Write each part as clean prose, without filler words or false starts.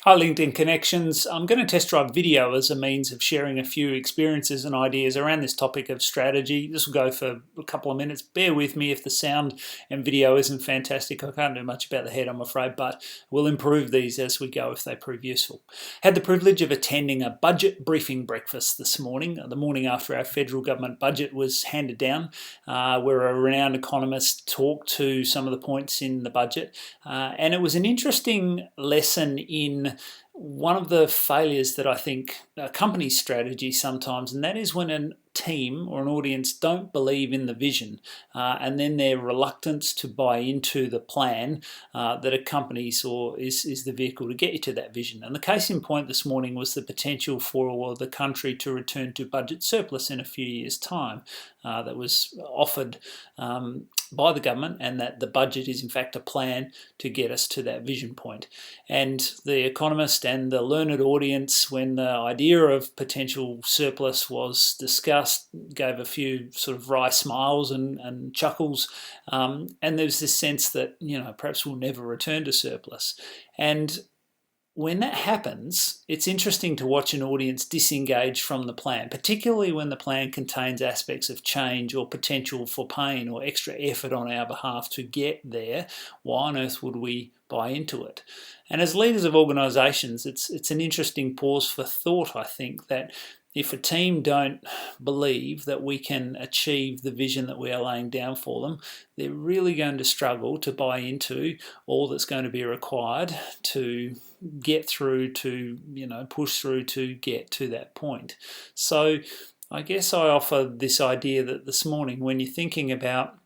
Hi LinkedIn Connections. I'm going to test drive video as a means of sharing a few experiences and ideas around this topic of strategy. This will go for a couple of minutes. Bear with me if the sound and video isn't fantastic. I can't do much about the head, I'm afraid, but we'll improve these as we go if they prove useful. Had the privilege of attending a budget briefing breakfast this morning, the morning after our federal government budget was handed down, where a renowned economist talked to some of the points in the budget. And it was an interesting lesson in one of the failures that I think accompanies strategy sometimes, and that is when a team or an audience don't believe in the vision, and then their reluctance to buy into the plan that accompanies or is the vehicle to get you to that vision. And the case in point this morning was the potential for the country to return to budget surplus in a few years' time that was offered by the government, and that the budget is in fact a plan to get us to that vision point. And the economist and the learned audience, when the idea of potential surplus was discussed, gave a few sort of wry smiles and chuckles, and there's this sense that perhaps we'll never return to surplus. And when that happens, it's interesting to watch an audience disengage from the plan, particularly when the plan contains aspects of change or potential for pain or extra effort on our behalf to get there. Why on earth would we buy into it? And as leaders of organisations, it's an interesting pause for thought, I think, that if a team don't believe that we can achieve the vision that we are laying down for them, they're really going to struggle to buy into all that's going to be required to get through, to push through to get to that point. So I guess I offer this idea that this morning, when you're thinking about,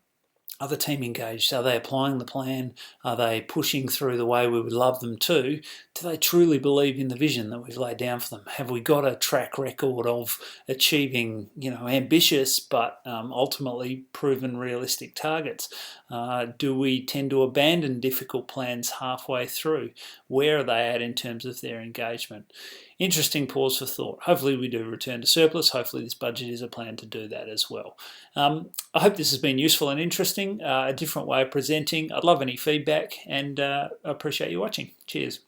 are the team engaged? Are they applying the plan? Are they pushing through the way we would love them to? Do they truly believe in the vision that we've laid down for them? Have we got a track record of achieving, ambitious but ultimately proven realistic targets? Do we tend to abandon difficult plans halfway through? Where are they at in terms of their engagement? Interesting pause for thought. Hopefully we do return to surplus. Hopefully this budget is a plan to do that as well. I hope this has been useful and interesting, a different way of presenting. I'd love any feedback, and I appreciate you watching. Cheers.